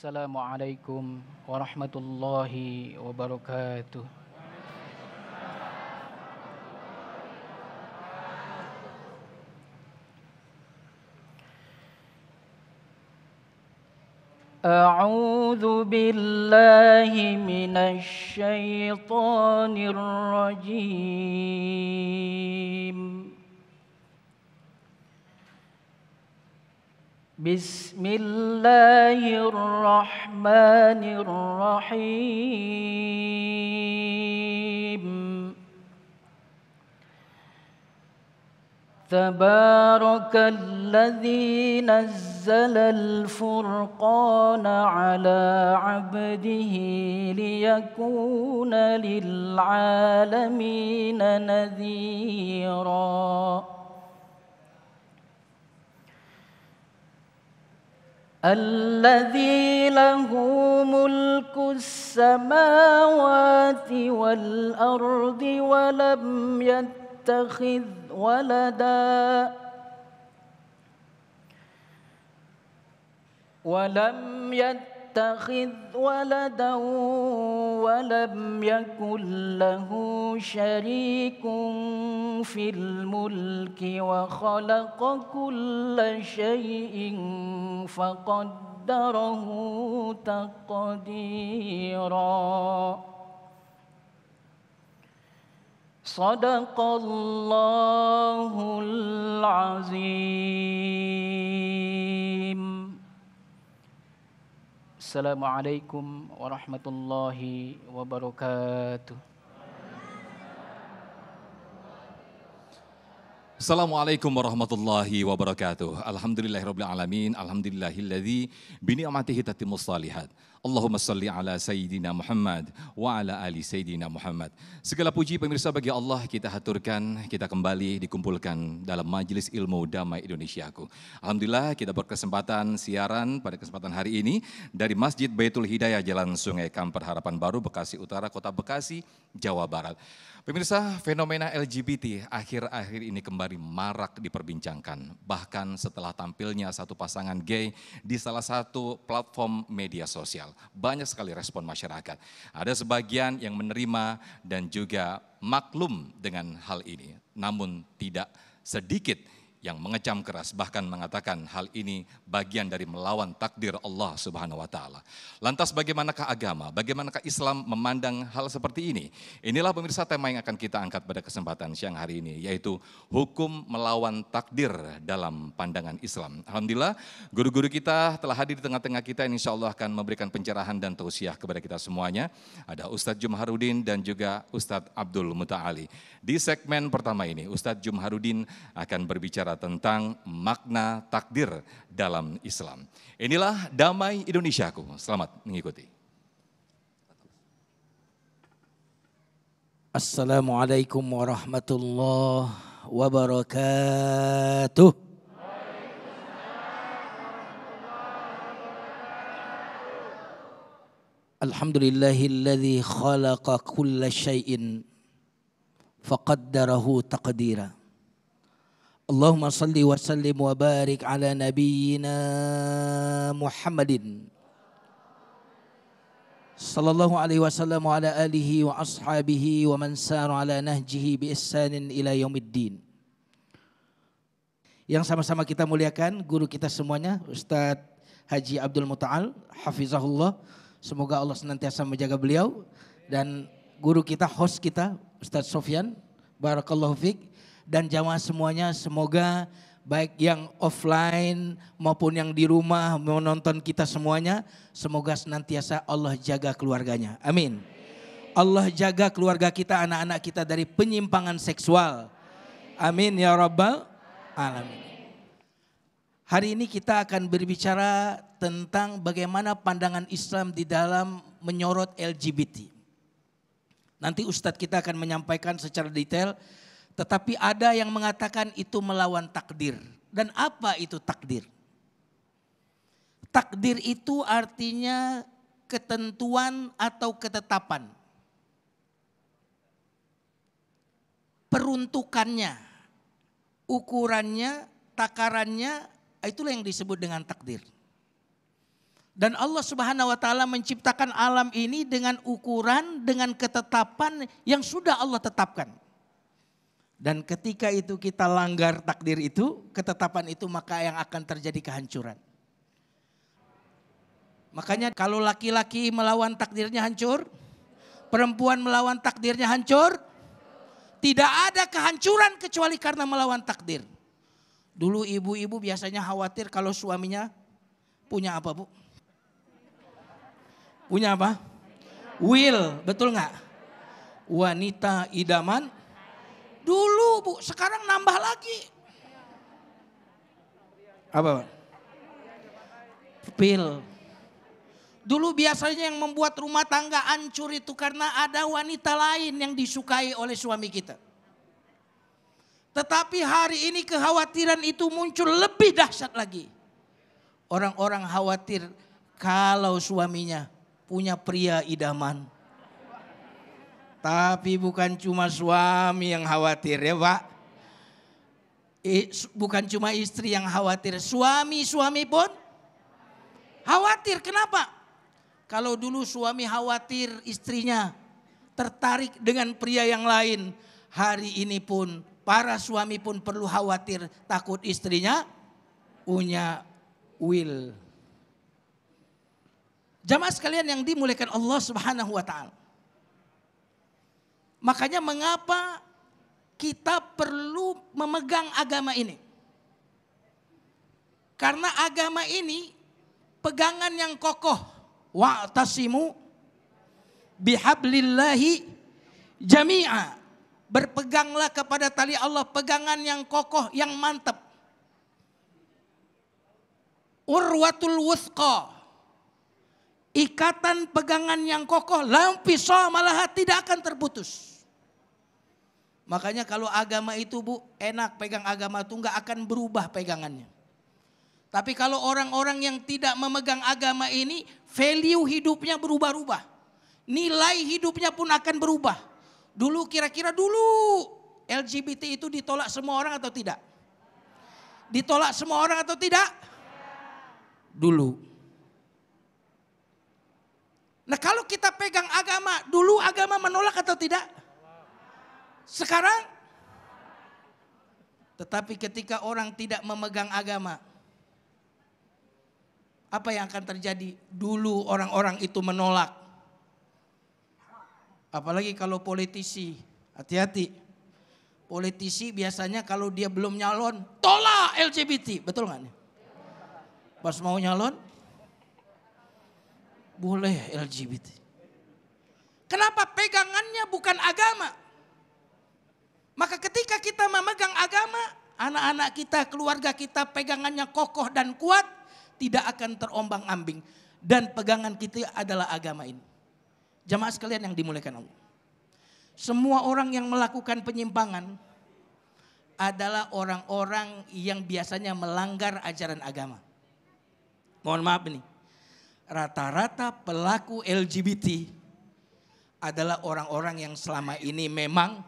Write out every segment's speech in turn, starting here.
Assalamualaikum warahmatullahi wabarakatuh. A'udzu billahi minasy syaithanir rajim. Bismillahirrahmanirrahim. Tabarakalladzi nazzalal furqana ala 'abdihi liyakuna lil 'alamina nadhira. الذي له ملك السماوات والأرض ولم يتخذ ولدا ولم يكن له شريك في الملك وخلق كل شيء فقدره تقديرا. صدق الله العظيم. Assalamualaikum warahmatullahi wabarakatuh. Assalamualaikum warahmatullahi wabarakatuh. Alhamdulillahirabbil alamin. Alhamdulillahilladzi bi ni'matihi tatimmus shalihat. Allahumma shalli ala sayyidina Muhammad wa ala ali sayyidina Muhammad. Segala puji pemirsa bagi Allah kita haturkan, kita kembali dikumpulkan dalam Majelis Ilmu Damai Indonesiaku. Alhamdulillah kita berkesempatan siaran pada kesempatan hari ini dari Masjid Baitul Hidayah Jalan Sungai Kampar Harapan Baru, Bekasi Utara, Kota Bekasi, Jawa Barat. Pemirsa, fenomena LGBT akhir-akhir ini kembali marak diperbincangkan. Bahkan setelah tampilnya satu pasangan gay di salah satu platform media sosial. Banyak sekali respon masyarakat. Ada sebagian yang menerima dan juga maklum dengan hal ini. Namun tidak sedikit yang mengecam keras, bahkan mengatakan hal ini bagian dari melawan takdir Allah Subhanahu wa Ta'ala. Lantas bagaimanakah agama, bagaimanakah Islam memandang hal seperti ini? Inilah pemirsa tema yang akan kita angkat pada kesempatan siang hari ini, yaitu hukum melawan takdir dalam pandangan Islam. Alhamdulillah, guru-guru kita telah hadir di tengah-tengah kita, yang insya Allah akan memberikan pencerahan dan tausiah kepada kita semuanya. Ada Ustadz Jumharudin dan juga Ustadz Abdul Muta'ali. Di segmen pertama ini, Ustadz Jumharudin akan berbicara tentang makna takdir dalam Islam. Inilah Damai Indonesiaku. Selamat mengikuti. Assalamualaikum warahmatullahi wabarakatuh. Alhamdulillahilladzi khalaqa kulla syai'in faqaddarahu taqdira. Allahumma salli wa sallim wa barik ala nabiyyina Muhammadin sallallahu alaihi wasallam wa ala alihi wa ashabihi wa man sara ala nahjihi bi ihsanin ila yaumiddin. Yang sama-sama kita muliakan guru kita semuanya, Ustadz Haji Abdul Muta'al, hafizahullah. Semoga Allah senantiasa menjaga beliau, dan guru kita, host kita, Ustadz Sofyan, barakallahu fiik. Dan jamaah semuanya, semoga baik yang offline maupun yang di rumah menonton kita semuanya, semoga senantiasa Allah jaga keluarganya. Amin. Allah jaga keluarga kita, anak-anak kita dari penyimpangan seksual. Amin ya rabbal alamin. Hari ini kita akan berbicara tentang bagaimana pandangan Islam di dalam menyorot LGBT. Nanti Ustadz kita akan menyampaikan secara detail. Tetapi ada yang mengatakan itu melawan takdir. Dan apa itu takdir? Takdir itu artinya ketentuan atau ketetapan. Peruntukannya, ukurannya, takarannya, itulah yang disebut dengan takdir. Dan Allah Subhanahu wa taala menciptakan alam ini dengan ukuran, dengan ketetapan yang sudah Allah tetapkan. Dan ketika itu kita langgar takdir itu, ketetapan itu, maka yang akan terjadi kehancuran. Makanya kalau laki-laki melawan takdirnya hancur, perempuan melawan takdirnya hancur, tidak ada kehancuran kecuali karena melawan takdir. Dulu ibu-ibu biasanya khawatir kalau suaminya punya apa, Bu? Punya apa? Will, betul nggak? Wanita idaman. Dulu, Bu, sekarang nambah lagi. Apa? Pil. Dulu biasanya yang membuat rumah tangga hancur itu karena ada wanita lain yang disukai oleh suami kita. Tetapi hari ini kekhawatiran itu muncul lebih dahsyat lagi. Orang-orang khawatir kalau suaminya punya pria idaman. Tapi bukan cuma suami yang khawatir ya Pak. Bukan cuma istri yang khawatir, suami-suami pun khawatir. Kenapa? Kalau dulu suami khawatir istrinya tertarik dengan pria yang lain, hari ini pun para suami pun perlu khawatir takut istrinya punya will. Jamaah sekalian yang dimuliakan Allah Subhanahu wa taala. Makanya mengapa kita perlu memegang agama ini? Karena agama ini pegangan yang kokoh. Wa'tasimu bihablillahi jami'a. Berpeganglah kepada tali Allah, pegangan yang kokoh, yang mantap. Urwatul wuthqa. Ikatan pegangan yang kokoh, lampisah malaha tidak akan terputus. Makanya kalau agama itu Bu, enak pegang agama itu enggak akan berubah pegangannya. Tapi kalau orang-orang yang tidak memegang agama ini, value hidupnya berubah-ubah. Nilai hidupnya pun akan berubah. Dulu kira-kira LGBT itu ditolak semua orang atau tidak? Ditolak semua orang atau tidak? Dulu. Nah kalau kita pegang agama, dulu agama menolak atau tidak? Sekarang? Tetapi ketika orang tidak memegang agama, apa yang akan terjadi? Dulu orang-orang itu menolak. Apalagi kalau politisi, hati-hati. Politisi biasanya kalau dia belum nyalon, tolak LGBT, betul nggak nih? Pas mau nyalon, boleh LGBT. Kenapa? Pegangannya bukan agama. Maka ketika kita memegang agama, anak-anak kita, keluarga kita pegangannya kokoh dan kuat, tidak akan terombang-ambing. Dan pegangan kita adalah agama ini. Jamaah sekalian yang dimuliakan Allah. Semua orang yang melakukan penyimpangan adalah orang-orang yang biasanya melanggar ajaran agama. Mohon maaf ini. Rata-rata pelaku LGBT adalah orang-orang yang selama ini memang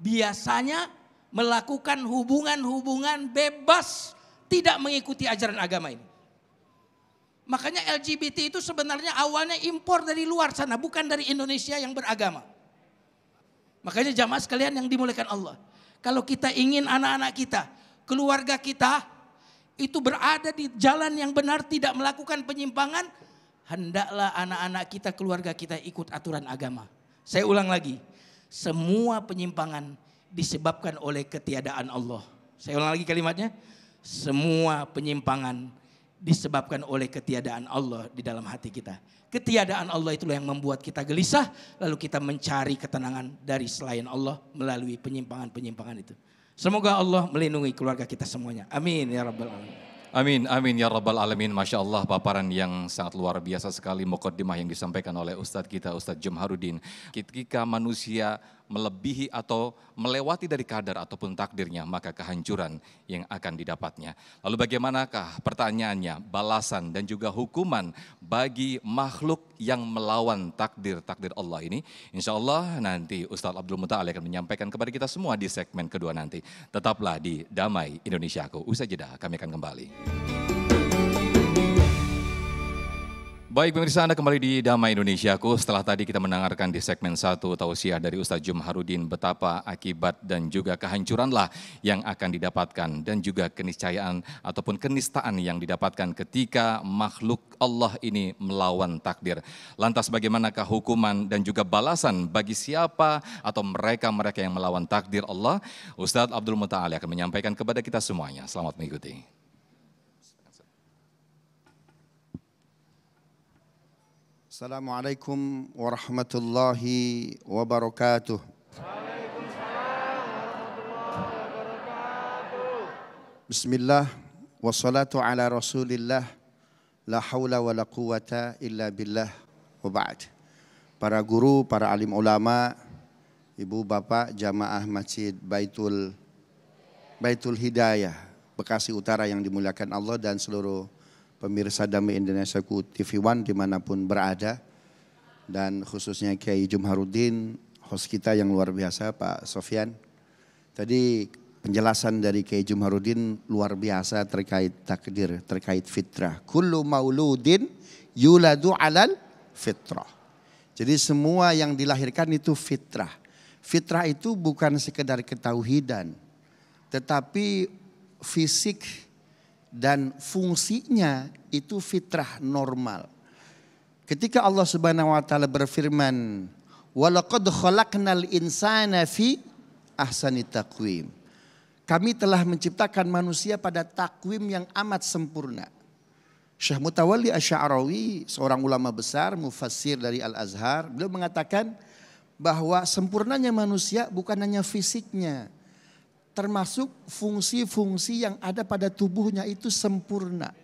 biasanya melakukan hubungan-hubungan bebas, tidak mengikuti ajaran agama ini. Makanya LGBT itu sebenarnya awalnya impor dari luar sana, bukan dari Indonesia yang beragama. Makanya jamaah sekalian yang dimuliakan Allah, kalau kita ingin anak-anak kita, keluarga kita itu berada di jalan yang benar, tidak melakukan penyimpangan, hendaklah anak-anak kita, keluarga kita ikut aturan agama. Saya ulang lagi, semua penyimpangan disebabkan oleh ketiadaan Allah. Saya ulang lagi kalimatnya, semua penyimpangan disebabkan oleh ketiadaan Allah di dalam hati kita. Ketiadaan Allah itulah yang membuat kita gelisah, lalu kita mencari ketenangan dari selain Allah melalui penyimpangan-penyimpangan itu. Semoga Allah melindungi keluarga kita semuanya. Amin ya rabbal alamin. Amin, amin ya rabbal alamin. Masya Allah, paparan yang sangat luar biasa sekali, muqaddimah yang disampaikan oleh Ustadz kita, Ustadz Jumharuddin. Ketika manusia melebihi atau melewati dari kadar ataupun takdirnya, maka kehancuran yang akan didapatnya. Lalu bagaimanakah pertanyaannya, balasan dan juga hukuman bagi makhluk yang melawan takdir Allah ini? Insya Allah nanti Ustadz Abdul Muta'al akan menyampaikan kepada kita semua di segmen kedua nanti. Tetaplah di Damai Indonesiaku. Usai jeda kami akan kembali. Baik pemirsa, Anda kembali di Damai Indonesiaku. Setelah tadi kita mendengarkan di segmen 1 tausiah dari Ustaz Jumharudin betapa akibat dan juga kehancuranlah yang akan didapatkan dan juga keniscayaan ataupun kenistaan yang didapatkan ketika makhluk Allah ini melawan takdir. Lantas bagaimanakah hukuman dan juga balasan bagi siapa atau mereka-mereka yang melawan takdir Allah? Ustaz Abdul Muta'al akan menyampaikan kepada kita semuanya. Selamat mengikuti. Assalamualaikum warahmatullahi wabarakatuh. Bismillah wassalatu ala rasulillah la hawla wa la quwata illa billah wa ba'd. Para guru, para alim ulama, ibu bapak jamaah Masjid Baitul Hidayah Bekasi Utara yang dimuliakan Allah dan seluruh pemirsa Damai Indonesiaku TV One dimanapun berada, dan khususnya Kiai Jumharudin, host kita yang luar biasa Pak Sofyan. Tadi penjelasan dari Kiai Jumharudin luar biasa terkait takdir, terkait fitrah. Kullu mauludin yuladu alal fitrah. Jadi semua yang dilahirkan itu fitrah. Fitrah itu bukan sekedar ketauhidan, tetapi fisik dan fungsinya itu fitrah normal. Ketika Allah Subhanahu wa taala berfirman, "Walaqad khalaqnal insana fi ahsani taqwim." Kami telah menciptakan manusia pada takwim yang amat sempurna. Syekh Mutawalli Asy'arawi, seorang ulama besar, mufassir dari Al-Azhar, beliau mengatakan bahwa sempurnanya manusia bukan hanya fisiknya, termasuk fungsi-fungsi yang ada pada tubuhnya itu sempurna.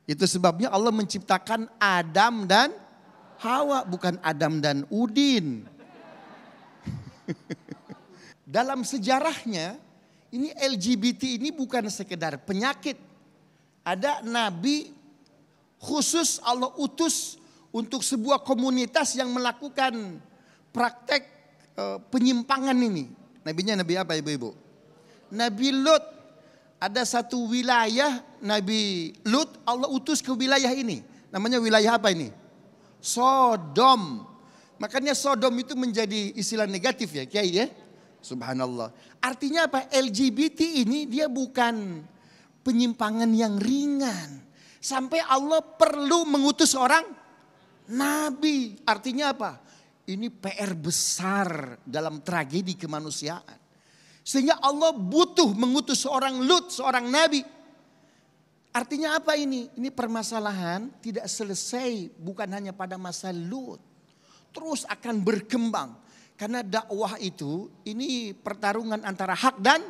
Itu sebabnya Allah menciptakan Adam dan Hawa, bukan Adam dan Udin. Dalam sejarahnya, ini LGBT ini bukan sekedar penyakit. Ada nabi khusus Allah utus untuk sebuah komunitas yang melakukan praktek penyimpangan ini. Nabinya nabi apa ibu-ibu? Nabi Lut. Ada satu wilayah Nabi Lut Allah utus ke wilayah ini. Namanya wilayah apa ini? Sodom. Makanya Sodom itu menjadi istilah negatif ya Kiai ya. Subhanallah. Artinya apa? LGBT ini dia bukan penyimpangan yang ringan. Sampai Allah perlu mengutus seorang nabi. Artinya apa? Ini PR besar dalam tragedi kemanusiaan. Sehingga Allah butuh mengutus seorang Lut, seorang nabi. Artinya apa ini? Ini permasalahan tidak selesai bukan hanya pada masa Lut. Terus akan berkembang. Karena dakwah itu ini pertarungan antara hak dan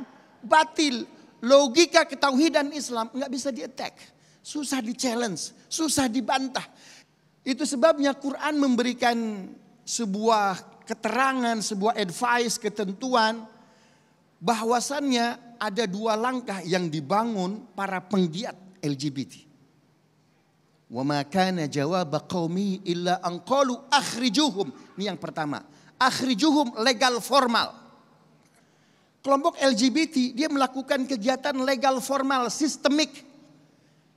batil. Logika ketauhidan Islam nggak bisa di-attack. Susah di-challenge, susah dibantah. Itu sebabnya Quran memberikan sebuah keterangan, sebuah advice, ketentuan bahwasannya ada dua langkah yang dibangun para penggiat LGBT. Wa ma kana jawaba qaumi illa an qalu akhrijuhum. Ini yang pertama. Akhrijuhum legal formal. Kelompok LGBT dia melakukan kegiatan legal formal sistemik.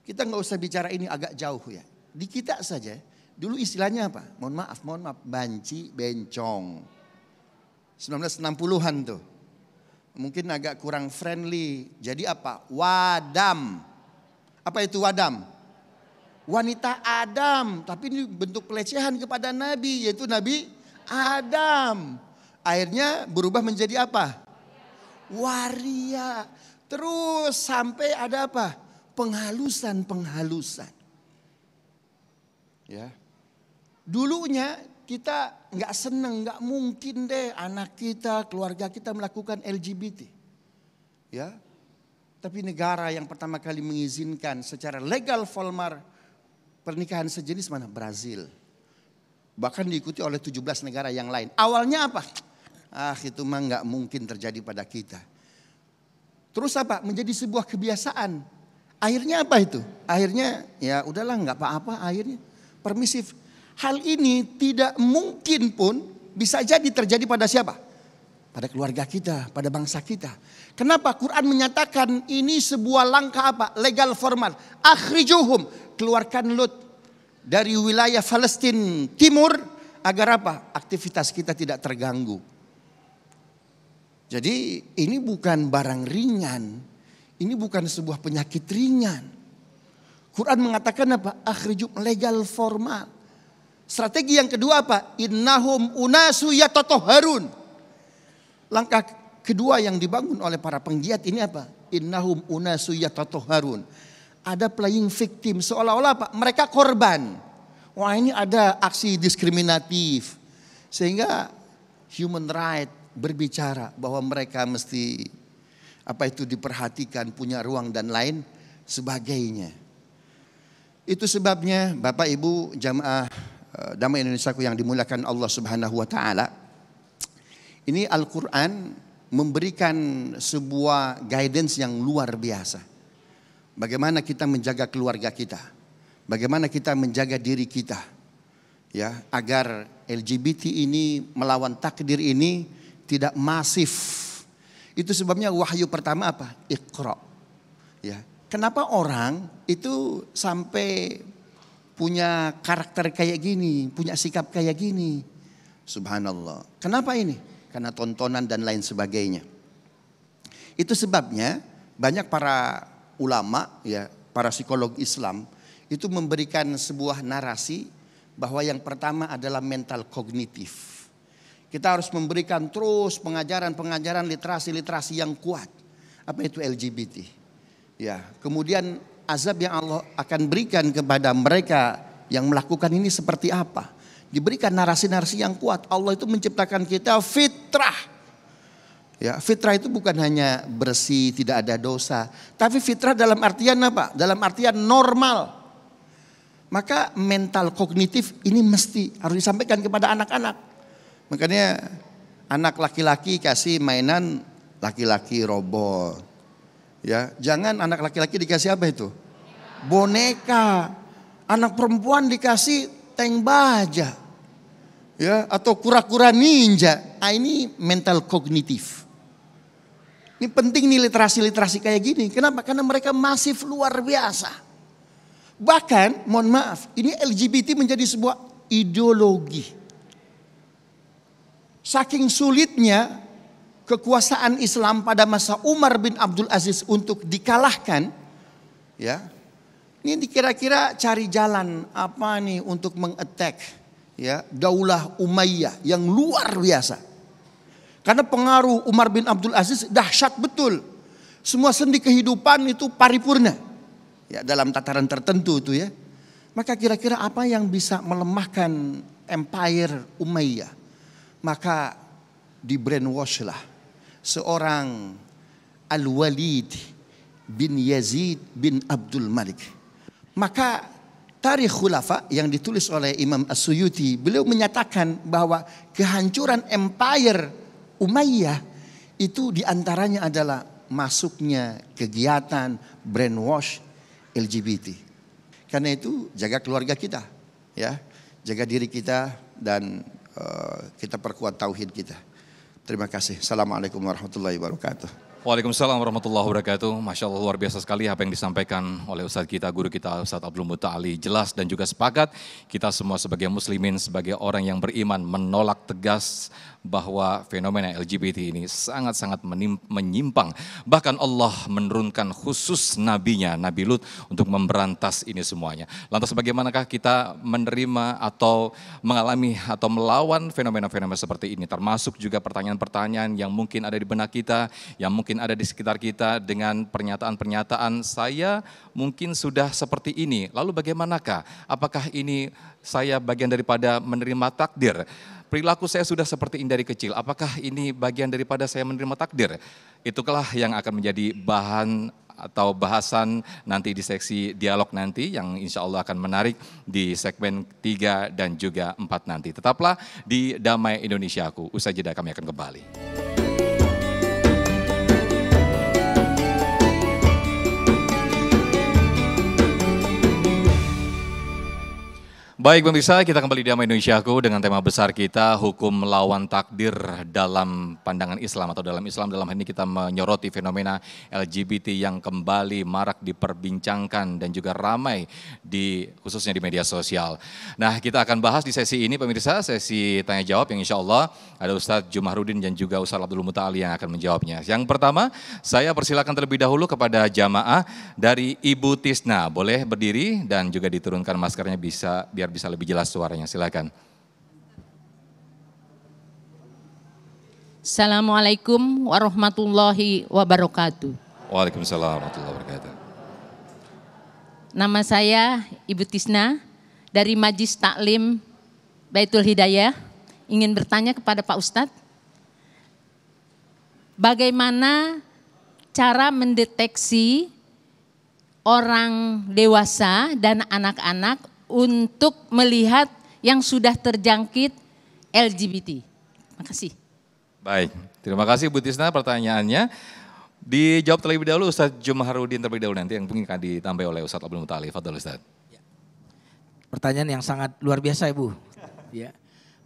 Kita nggak usah bicara ini agak jauh ya. Di kita saja. Dulu istilahnya apa? Mohon maaf, banci, bencong. 1960-an tuh. Mungkin agak kurang friendly. Jadi apa? Wadam. Apa itu wadam? Wanita Adam. Tapi ini bentuk pelecehan kepada Nabi, yaitu Nabi Adam. Akhirnya berubah menjadi apa? Waria. Terus sampai ada apa? Penghalusan. Ya. Dulunya kita nggak seneng, nggak mungkin deh anak kita, keluarga kita melakukan LGBT. Ya. Tapi negara yang pertama kali mengizinkan secara legal formal pernikahan sejenis mana? Brazil. Bahkan diikuti oleh 17 negara yang lain. Awalnya apa? Itu mah nggak mungkin terjadi pada kita. Terus apa? Menjadi sebuah kebiasaan. Akhirnya apa itu? Akhirnya ya udahlah nggak apa-apa akhirnya. Permisif. Hal ini tidak mungkin pun bisa jadi terjadi pada siapa? Pada keluarga kita, pada bangsa kita. Kenapa Quran menyatakan ini sebuah langkah apa? Legal formal. Akhrijuhum, keluarkan Lut. dari wilayah Palestina Timur agar apa? Aktivitas kita tidak terganggu. Jadi ini bukan barang ringan, ini bukan sebuah penyakit ringan. Quran mengatakan apa? Akhrijum legal formal. Strategi yang kedua apa? Innahum unasu yatatoharun. Langkah kedua yang dibangun oleh para penggiat ini apa? Innahum unasu yatatoharun. Ada playing victim, seolah-olah apa? Mereka korban. Wah, ini ada aksi diskriminatif. Sehingga human right berbicara bahwa mereka mesti diperhatikan, punya ruang dan lain sebagainya. Itu sebabnya Bapak Ibu jamaah Damai Indonesiaku yang dimuliakan Allah Subhanahu wa taala. Ini Al-Qur'an memberikan sebuah guidance yang luar biasa. Bagaimana kita menjaga keluarga kita? Bagaimana kita menjaga diri kita? Ya, agar LGBT ini melawan takdir ini tidak masif. Itu sebabnya wahyu pertama apa? Iqra. Ya. Kenapa orang itu sampai punya karakter kayak gini, punya sikap kayak gini? Subhanallah. Kenapa ini? Karena tontonan dan lain sebagainya. Itu sebabnya banyak para ulama, ya, para psikolog Islam itu memberikan sebuah narasi bahwa yang pertama adalah mental kognitif. Kita harus memberikan terus pengajaran-pengajaran literasi-literasi yang kuat. Apa itu LGBT? Ya, kemudian azab yang Allah akan berikan kepada mereka yang melakukan ini seperti apa? Diberikan narasi-narasi yang kuat. Allah itu menciptakan kita fitrah. Ya, fitrah itu bukan hanya bersih, tidak ada dosa, tapi fitrah dalam artian apa? Dalam artian normal. Maka mental kognitif ini mesti harus disampaikan kepada anak-anak. Makanya anak laki-laki kasih mainan laki-laki robot. Ya, jangan anak laki-laki dikasih apa itu? Boneka. Anak perempuan dikasih tank baja. Ya, atau kura-kura ninja. Ah, ini mental kognitif. Ini penting nih literasi-literasi kayak gini. Kenapa? Karena mereka masif luar biasa. Bahkan, mohon maaf, ini LGBT menjadi sebuah ideologi. Saking sulitnya kekuasaan Islam pada masa Umar bin Abdul Aziz untuk dikalahkan, ya. Ini kira-kira cari jalan apa nih untuk mengattack, ya, Daulah Umayyah yang luar biasa. Karena pengaruh Umar bin Abdul Aziz dahsyat betul. Semua sendi kehidupan itu paripurna, ya, dalam tataran tertentu itu, ya. Maka kira-kira apa yang bisa melemahkan Empire Umayyah? Maka di brainwash lah seorang Al-Walid bin Yazid bin Abdul Malik. Maka Tarikh Khulafa yang ditulis oleh Imam As-Suyuti, beliau menyatakan bahwa kehancuran Empire Umayyah itu diantaranya adalah masuknya kegiatan brainwash LGBT. Karena itu jaga keluarga kita, ya, jaga diri kita dan kita perkuat tauhid kita. Terima kasih. Assalamualaikum warahmatullahi wabarakatuh. Waalaikumsalam warahmatullahi wabarakatuh. Masya Allah, luar biasa sekali apa yang disampaikan oleh Ustadz kita, guru kita Ustadz Abdul Muta'ali. Jelas dan juga sepakat kita semua sebagai muslimin, sebagai orang yang beriman menolak tegas bahwa fenomena LGBT ini sangat-sangat menyimpang. Bahkan Allah menurunkan khusus nabinya, Nabi Lut, untuk memberantas ini semuanya. Lantas bagaimanakah kita menerima atau mengalami atau melawan fenomena-fenomena seperti ini? Termasuk juga pertanyaan-pertanyaan yang mungkin ada di benak kita, yang mungkin ada di sekitar kita dengan pernyataan-pernyataan saya mungkin sudah seperti ini. Lalu bagaimanakah? Apakah ini saya bagian daripada menerima takdir? Perilaku saya sudah seperti ini dari kecil. Apakah ini bagian daripada saya menerima takdir? Itulah yang akan menjadi bahan atau bahasan nanti di seksi dialog nanti yang insya Allah akan menarik di segmen 3 dan juga 4 nanti. Tetaplah di Damai Indonesiaku. Usai jeda kami akan kembali. Baik pemirsa, kita kembali di Damai Indonesiaku dengan tema besar kita, hukum melawan takdir dalam pandangan Islam atau dalam Islam. Dalam hal ini kita menyoroti fenomena LGBT yang kembali marak diperbincangkan dan juga ramai khususnya di media sosial. Nah, kita akan bahas di sesi ini pemirsa, sesi tanya jawab yang insya Allah ada Ustadz Jumahrudin dan juga Ustadz Abdul Muta'ali yang akan menjawabnya. Yang pertama, saya persilakan terlebih dahulu kepada jamaah dari Ibu Tisna. Boleh berdiri dan juga diturunkan maskernya biar bisa lebih jelas suaranya, silakan. Assalamualaikum warahmatullahi wabarakatuh. Waalaikumsalam warahmatullahi wabarakatuh. Nama saya Ibu Tisna dari Majlis Taklim Baitul Hidayah. Ingin bertanya kepada Pak Ustadz, bagaimana cara mendeteksi orang dewasa dan anak-anak untuk melihat yang sudah terjangkit LGBT. Terima kasih. Baik, terima kasih Bu Tisna pertanyaannya. Dijawab terlebih dahulu Ustadz Jumahrudin terlebih dahulu, nanti yang mungkin akan ditambah oleh Ustadz Abdul Muta'ali. Fadhol Ustadz. Pertanyaan yang sangat luar biasa Ibu. Ya.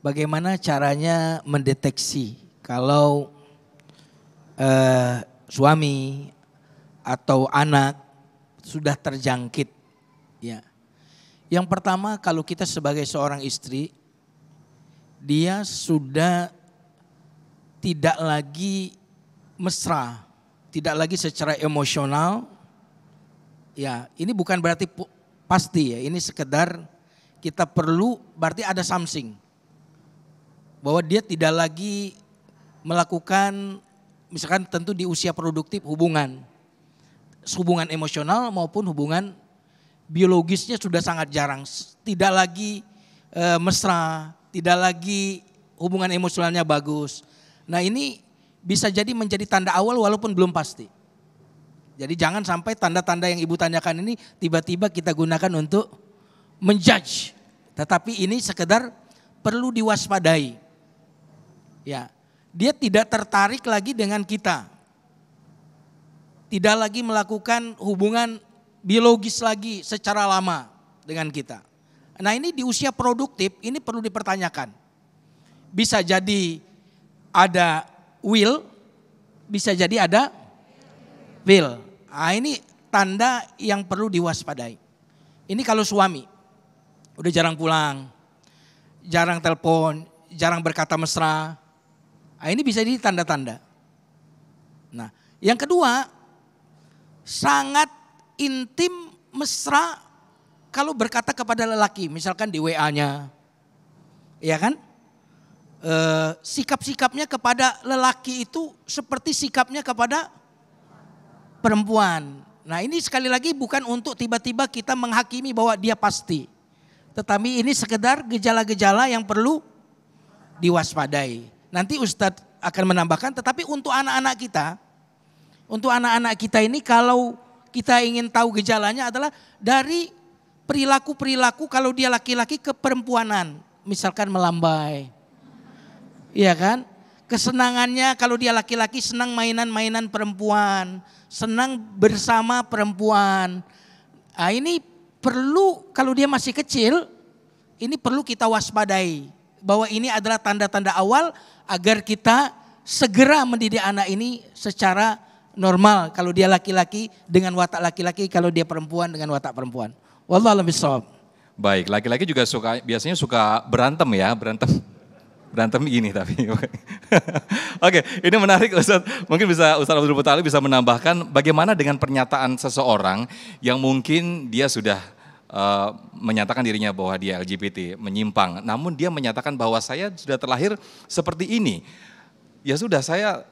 Bagaimana caranya mendeteksi kalau suami atau anak sudah terjangkit? Ya. Yang pertama, kalau kita sebagai seorang istri, dia sudah tidak lagi mesra, tidak lagi secara emosional. Ya, ini bukan berarti pasti ya, ini sekedar kita perlu, berarti ada something. Bahwa dia tidak lagi melakukan, misalkan tentu di usia produktif hubungan emosional maupun hubungan biologisnya sudah sangat jarang, tidak lagi mesra, tidak lagi hubungan emosionalnya bagus. Nah ini bisa jadi menjadi tanda awal walaupun belum pasti. Jadi jangan sampai tanda-tanda yang Ibu tanyakan ini tiba-tiba kita gunakan untuk menjudge. Tetapi ini sekedar perlu diwaspadai. Ya, dia tidak tertarik lagi dengan kita. Tidak lagi melakukan hubungan biologis lagi secara lama dengan kita. Nah ini di usia produktif ini perlu dipertanyakan. Bisa jadi ada will, bisa jadi ada will. Nah ini tanda yang perlu diwaspadai. Ini kalau suami, udah jarang pulang, jarang telepon, jarang berkata mesra. Nah ini bisa jadi tanda-tanda. Nah yang kedua, sangat intim mesra kalau berkata kepada lelaki, misalkan di WA-nya, ya kan? Sikap-sikapnya kepada lelaki itu seperti sikapnya kepada perempuan. Nah ini sekali lagi bukan untuk tiba-tiba kita menghakimi bahwa dia pasti. Tetapi ini sekedar gejala-gejala yang perlu diwaspadai. Nanti Ustadz akan menambahkan, tetapi untuk anak-anak kita ini kalau kita ingin tahu gejalanya adalah dari perilaku-perilaku kalau dia laki-laki ke perempuanan. Misalkan melambai. Iya kan? Kesenangannya kalau dia laki-laki senang mainan-mainan perempuan. Senang bersama perempuan. Nah ini perlu kalau dia masih kecil, ini perlu kita waspadai. Bahwa ini adalah tanda-tanda awal agar kita segera mendidik anak ini secara normal. Kalau dia laki-laki dengan watak laki-laki, kalau dia perempuan dengan watak perempuan. Wallahu a'lam bishawab. Baik, laki-laki juga biasanya suka berantem ya, berantem gini tapi. Oke, ini menarik Ustadz. Mungkin bisa Ustadz Abdul Muta'ali bisa menambahkan bagaimana dengan pernyataan seseorang yang mungkin dia sudah menyatakan dirinya bahwa dia LGBT, menyimpang. Namun dia menyatakan bahwa saya sudah terlahir seperti ini. Ya sudah, saya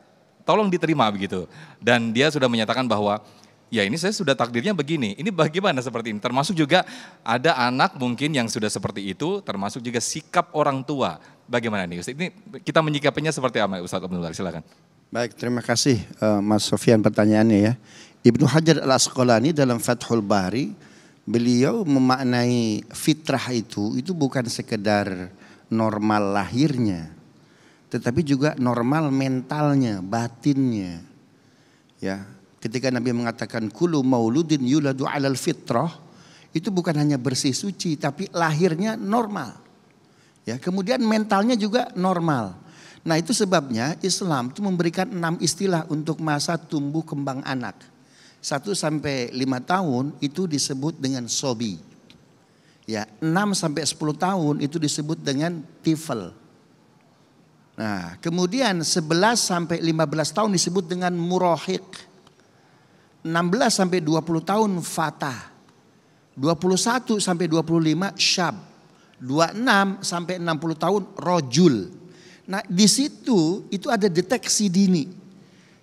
tolong diterima begitu. Dan dia sudah menyatakan bahwa ya ini saya sudah takdirnya begini. Ini bagaimana seperti ini? Termasuk juga ada anak mungkin yang sudah seperti itu, termasuk juga sikap orang tua. Bagaimana nih Ustaz? Ini kita menyikapinya seperti apa Ustaz Abdul Muta'ali? Silakan. Baik, terima kasih Mas Sofyan pertanyaannya ya. Ibnu Hajar Al-Asqalani dalam Fathul Bari, beliau memaknai fitrah itu bukan sekedar normal lahirnya, tetapi juga normal mentalnya, batinnya. Ya, ketika Nabi mengatakan kullu mauludin yuladu 'alal fitrah, itu bukan hanya bersih suci, tapi lahirnya normal. Ya, kemudian mentalnya juga normal. Nah itu sebabnya Islam itu memberikan 6 istilah untuk masa tumbuh kembang anak. 1 sampai 5 tahun itu disebut dengan sobi. Ya, 6 sampai 10 tahun itu disebut dengan tifl. Nah, kemudian 11 sampai 15 tahun disebut dengan murahiq. 16 sampai 20 tahun fatah. 21 sampai 25 syab. 26 sampai 60 tahun rojul. Nah, di situ itu ada deteksi dini.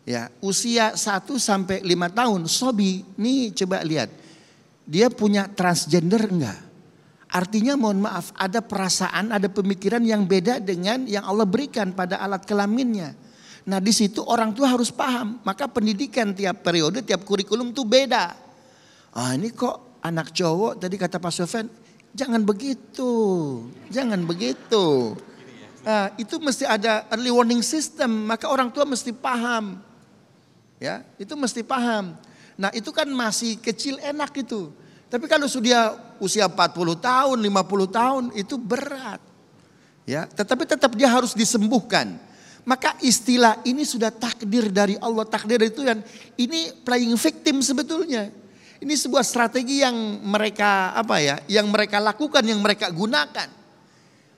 Ya, usia 1 sampai 5 tahun sobi. Nih coba lihat. Dia punya transgender enggak? Artinya mohon maaf, ada perasaan, ada pemikiran yang beda dengan yang Allah berikan pada alat kelaminnya. Nah di situ orang tua harus paham. Maka pendidikan tiap periode, tiap kurikulum tuh beda. Ah ini kok anak cowok tadi kata Pak Sofyan, jangan begitu, jangan begitu. Nah, itu mesti ada early warning system. Maka orang tua mesti paham. Ya, itu mesti paham. Nah itu kan masih kecil enak itu. Tapi kalau sudah usia 40 tahun, 50 tahun itu berat. Ya, tetapi tetap dia harus disembuhkan. Maka istilah ini sudah takdir dari Allah. Takdir itu dan ini playing victim sebetulnya. Ini sebuah strategi yang mereka yang mereka lakukan, yang mereka gunakan.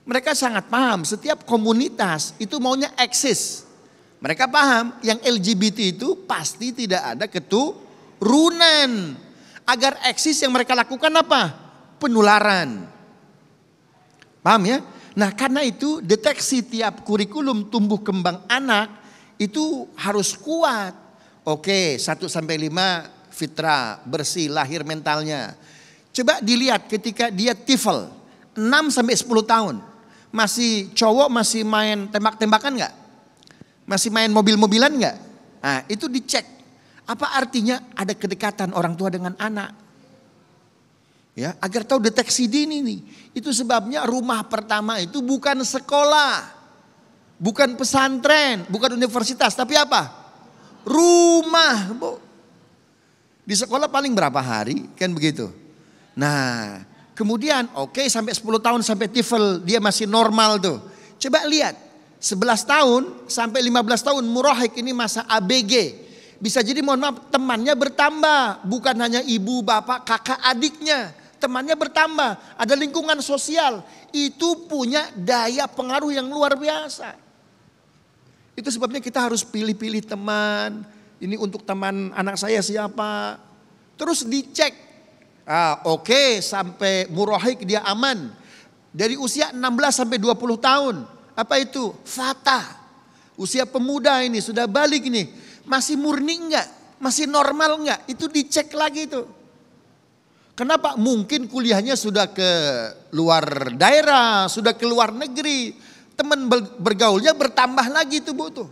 Mereka sangat paham setiap komunitas itu maunya eksis. Mereka paham yang LGBT itu pasti tidak ada keturunan. Agar eksis yang mereka lakukan apa? Penularan. Paham ya? Nah karena itu deteksi tiap kurikulum tumbuh kembang anak itu harus kuat. Oke 1 sampai 5 fitrah, bersih, lahir mentalnya. Coba dilihat ketika dia tifl 6 sampai 10 tahun. Masih cowok masih main tembak-tembakan enggak? Masih main mobil-mobilan enggak? Nah itu dicek. Apa artinya ada kedekatan orang tua dengan anak? Ya, agar tahu deteksi dini nih. Itu sebabnya rumah pertama itu bukan sekolah. Bukan pesantren, bukan universitas, tapi apa? Rumah, Bu. Di sekolah paling berapa hari? Kan begitu. Nah, kemudian sampai 10 tahun sampai tifl dia masih normal tuh. Coba lihat. 11 tahun sampai 15 tahun murahiq ini masa ABG. Bisa jadi mohon maaf temannya bertambah. Bukan hanya ibu, bapak, kakak, adiknya. Temannya bertambah. Ada lingkungan sosial. Itu punya daya pengaruh yang luar biasa. Itu sebabnya kita harus pilih-pilih teman. Ini untuk teman anak saya siapa. Terus dicek. Sampai murahiq dia aman. Dari usia 16 sampai 20 tahun. Apa itu? Fatah. Usia pemuda ini sudah balik ini. Masih murni enggak? Masih normal enggak? Itu dicek lagi itu. Kenapa? Mungkin kuliahnya sudah ke luar daerah, sudah ke luar negeri. Teman bergaulnya bertambah lagi tuh Bu tuh.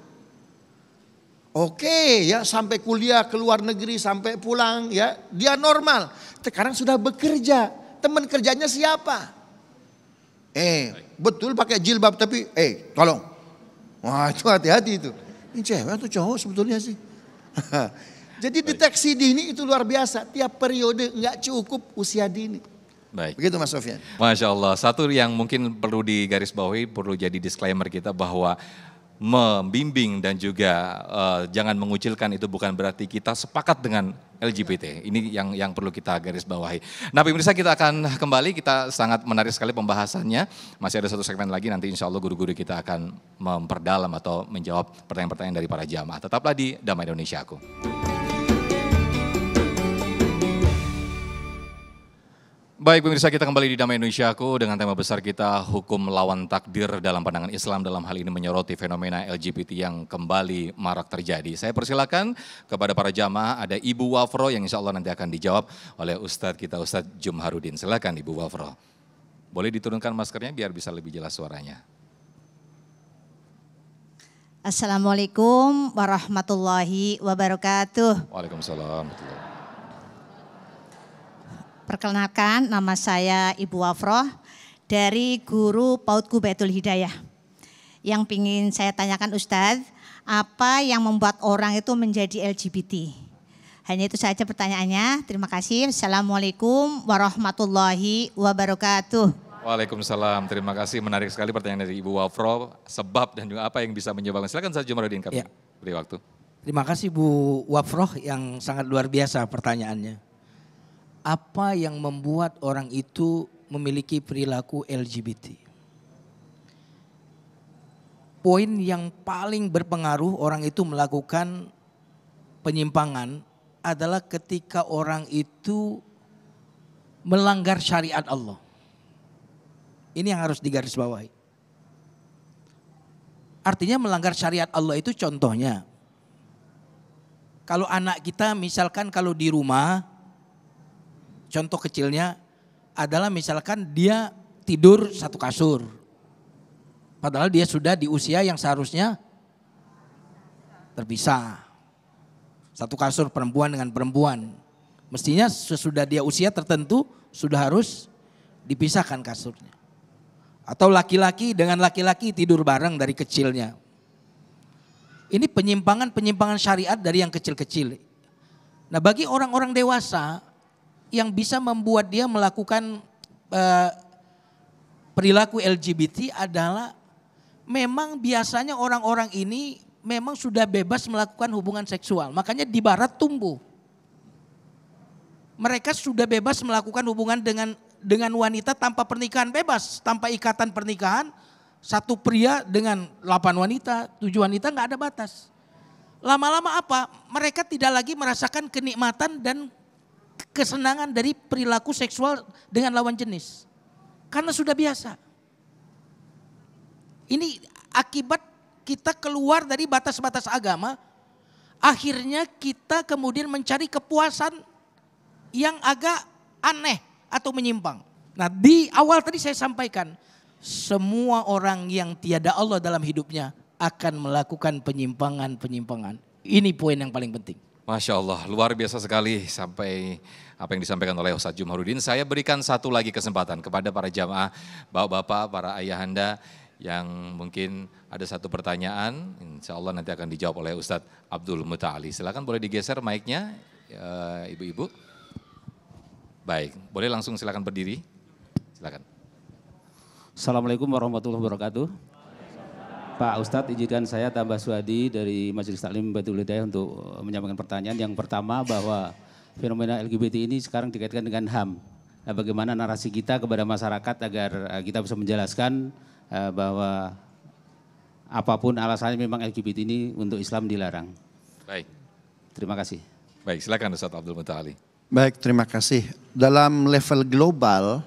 Sampai kuliah ke luar negeri, sampai pulang ya, dia normal. Sekarang sudah bekerja. Teman kerjanya siapa? Betul pakai jilbab tapi tolong. Wah, itu hati-hati itu. Ini cewek atau cowok sebetulnya sih. Jadi deteksi dini itu luar biasa. Tiap periode nggak cukup usia dini. Baik. Begitu Mas Sofyan. Masya Allah. Satu yang mungkin perlu digarisbawahi, perlu jadi disclaimer kita bahwa membimbing dan juga jangan mengucilkan itu bukan berarti kita sepakat dengan LGBT. Ini yang perlu kita garis bawahi. Nah pemirsa kita akan kembali, kita sangat menarik sekali pembahasannya. Masih ada satu segmen lagi nanti insya Allah guru-guru kita akan memperdalam atau menjawab pertanyaan-pertanyaan dari para jamaah. Tetaplah di Damai Indonesiaku. Baik pemirsa, kita kembali di Damai Indonesiaku dengan tema besar kita hukum lawan takdir dalam pandangan Islam, dalam hal ini menyoroti fenomena LGBT yang kembali marak terjadi. Saya persilakan kepada para jamaah, ada Ibu Wafro yang insya Allah nanti akan dijawab oleh Ustadz kita, Ustadz Jumharudin. Silakan Ibu Wafro. Boleh diturunkan maskernya biar bisa lebih jelas suaranya. Assalamualaikum warahmatullahi wabarakatuh. Waalaikumsalam. Perkenalkan, nama saya Ibu Wafroh dari Guru PAUDku Baitul Hidayah. Yang ingin saya tanyakan Ustadz, apa yang membuat orang itu menjadi LGBT? Hanya itu saja pertanyaannya. Terima kasih. Assalamualaikum warahmatullahi wabarakatuh. Waalaikumsalam, terima kasih. Menarik sekali pertanyaan dari Ibu Wafroh. Sebab dan juga apa yang bisa menyebabkan. Silakan saja Jumaruddin, kami beri waktu. Terima kasih Bu Wafroh yang sangat luar biasa pertanyaannya. Apa yang membuat orang itu memiliki perilaku LGBT? Poin yang paling berpengaruh orang itu melakukan penyimpangan adalah ketika orang itu melanggar syariat Allah. Ini yang harus digarisbawahi. Artinya melanggar syariat Allah itu contohnya. Kalau anak kita misalkan kalau di rumah, contoh kecilnya adalah misalkan dia tidur satu kasur. Padahal dia sudah di usia yang seharusnya terpisah. Satu kasur perempuan dengan perempuan. Mestinya sesudah dia usia tertentu sudah harus dipisahkan kasurnya. Atau laki-laki dengan laki-laki tidur bareng dari kecilnya. Ini penyimpangan syariat dari yang kecil-kecil. Nah bagi orang-orang dewasa yang bisa membuat dia melakukan perilaku LGBT adalah memang biasanya orang-orang ini memang sudah bebas melakukan hubungan seksual. Makanya di barat tumbuh. Mereka sudah bebas melakukan hubungan dengan wanita tanpa pernikahan, bebas. Tanpa ikatan pernikahan, satu pria dengan 8 wanita, 7 wanita nggak ada batas. Lama-lama apa? Mereka tidak lagi merasakan kenikmatan dan kesenangan dari perilaku seksual dengan lawan jenis. Karena sudah biasa. Ini akibat kita keluar dari batas-batas agama, akhirnya kita kemudian mencari kepuasan yang agak aneh atau menyimpang. Nah di awal tadi saya sampaikan, semua orang yang tiada Allah dalam hidupnya akan melakukan penyimpangan. Ini poin yang paling penting. Masya Allah, luar biasa sekali sampai apa yang disampaikan oleh Ustadz Jumaruddin. Saya berikan satu lagi kesempatan kepada para jamaah, bapak-bapak, para ayahanda yang mungkin ada satu pertanyaan, insya Allah nanti akan dijawab oleh Ustadz Abdul Muta'ali. Silakan boleh digeser mic-nya, ibu-ibu. Baik, boleh langsung silakan berdiri. Silakan. Assalamualaikum warahmatullahi wabarakatuh. Pak Ustadz, izinkan saya Tambah Suhadi dari Majelis Taklim Baitul Hidayah untuk menyampaikan pertanyaan. Yang pertama bahwa fenomena LGBT ini sekarang dikaitkan dengan HAM. Nah, bagaimana narasi kita kepada masyarakat agar kita bisa menjelaskan bahwa apapun alasannya memang LGBT ini untuk Islam dilarang. Baik. Terima kasih. Baik, silakan Ustadz Abdul Muta'ali. Baik, terima kasih. Dalam level global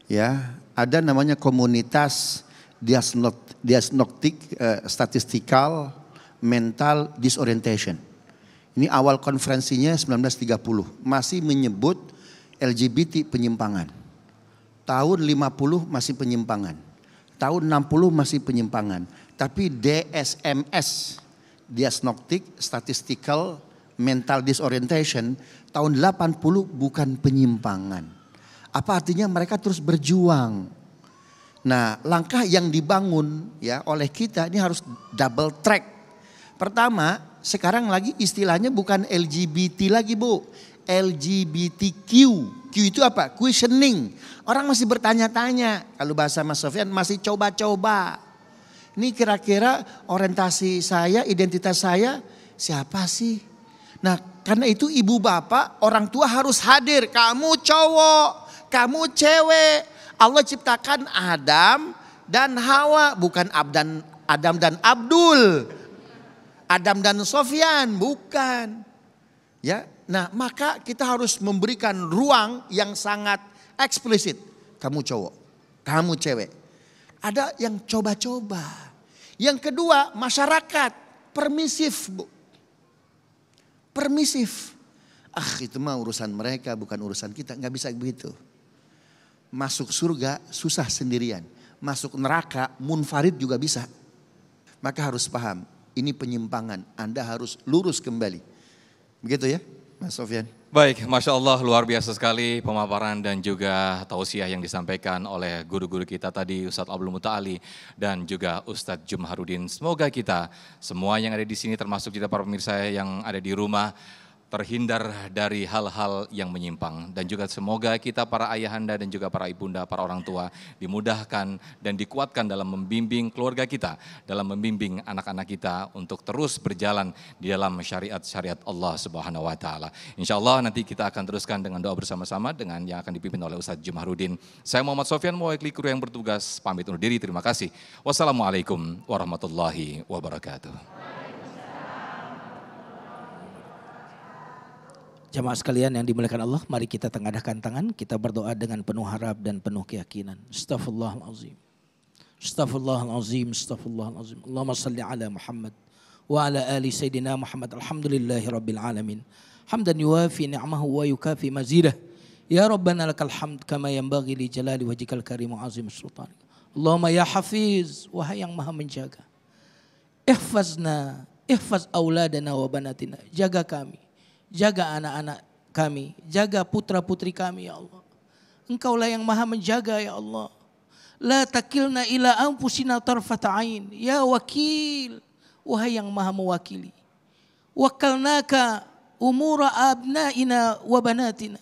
ya ada namanya komunitas diagnostic statistical mental disorientation. Ini awal konferensinya 1930 masih menyebut LGBT penyimpangan. Tahun 50 masih penyimpangan. Tahun 60 masih penyimpangan. Tapi DSMS, Diagnostic Statistical Mental Disorientation, tahun 80 bukan penyimpangan. Apa artinya? Mereka terus berjuang. Nah, langkah yang dibangun ya oleh kita ini harus double track. Pertama, sekarang lagi istilahnya bukan LGBT lagi, Bu. LGBTQ. Q itu apa? Questioning. Orang masih bertanya-tanya. Kalau bahasa Mas Sofyan masih coba-coba. Ini kira-kira orientasi saya, identitas saya siapa sih? Nah, karena itu ibu bapak, orang tua harus hadir. Kamu cowok, kamu cewek. Allah ciptakan Adam dan Hawa, bukan Adam dan Abdul. Adam dan Sofyan, bukan. Ya, nah maka kita harus memberikan ruang yang sangat eksplisit. Kamu cowok, kamu cewek. Ada yang coba-coba. Yang kedua, masyarakat permisif, Bu. Permisif. Itu mah urusan mereka, bukan urusan kita. Nggak bisa begitu. Masuk surga susah sendirian. Masuk neraka munfarid juga bisa. Maka harus paham, ini penyimpangan. Anda harus lurus kembali. Begitu ya, Mas Sofyan. Baik, Masya Allah luar biasa sekali pemaparan dan juga tausiah yang disampaikan oleh guru-guru kita tadi, Ustadz Abdul Muta'ali dan juga Ustadz Jumaruddin. Semoga kita semua yang ada di sini termasuk kita para pemirsa yang ada di rumah terhindar dari hal-hal yang menyimpang. Dan juga semoga kita para ayahanda dan juga para ibunda, para orang tua dimudahkan dan dikuatkan dalam membimbing keluarga kita, dalam membimbing anak-anak kita untuk terus berjalan di dalam syariat-syariat Allah Subhanahu wa taala. Insyaallah nanti kita akan teruskan dengan doa bersama-sama dengan yang akan dipimpin oleh Ustadz Jumahrudin. Saya Muhammad Sofyan mewakili kru yang bertugas pamit undur diri. Terima kasih. Wassalamualaikum warahmatullahi wabarakatuh. Jamaah sekalian yang dimuliakan Allah, mari kita tengadahkan tangan, kita berdoa dengan penuh harap dan penuh keyakinan. Astaghfirullahalazim. Astaghfirullahalazim, astaghfirullahalazim. Allahumma salli ala Muhammad wa ala ali sayyidina Muhammad. Alhamdulillahirabbil alamin. Hamdan yuwafi ni'amahu wa yukafi mazidah. Ya Rabbana lakal hamd kama yanbaghi li jalali wajhikal karim wa azim sultanik. Allahumma ya Hafiz, wahai yang Maha menjaga. Ihfazna, ihfaz auladana wa banatina. Jaga kami. Jaga anak-anak kami, jaga putra-putri kami ya Allah. Engkaulah yang Maha menjaga ya Allah. La takilna ila anfusina tarfata ain. Ya wakil, wahai yang Maha mewakili. Wakalnaka umura abnaina wa banatina.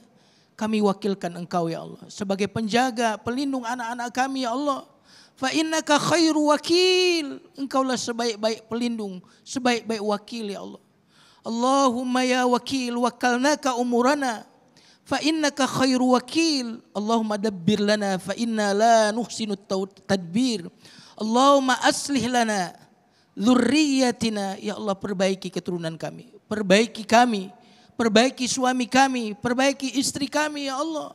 Kami wakilkan engkau ya Allah sebagai penjaga, pelindung anak-anak kami ya Allah. Fa innaka khairu wakil. Engkaulah sebaik-baik pelindung, sebaik-baik wakil ya Allah. Allahumma ya wakil wakalnaka umurana fa innaka khairu wakil. Allahumma dabbir lana fa inna la nuhsinu tadbir. Allahumma aslih lana dzurriyyatina. Ya Allah, perbaiki keturunan kami, perbaiki kami, perbaiki suami kami, perbaiki istri kami ya Allah.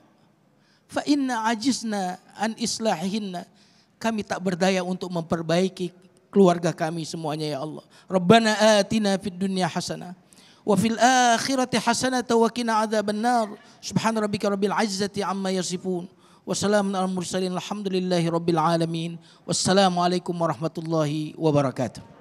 Fa inna ajizna an islahihinna. Kami tak berdaya untuk memperbaiki keluarga kami semuanya ya Allah. Rabbana atina fid dunya hasanah wa fil akhirati hasanah wa qina adzabannar. Subhana rabbika rabbil izzati amma yasifun. Wassalamun alal mursalin. Alhamdulillahi rabbil alamin. Wassalamu alaikum warahmatullahi wabarakatuh.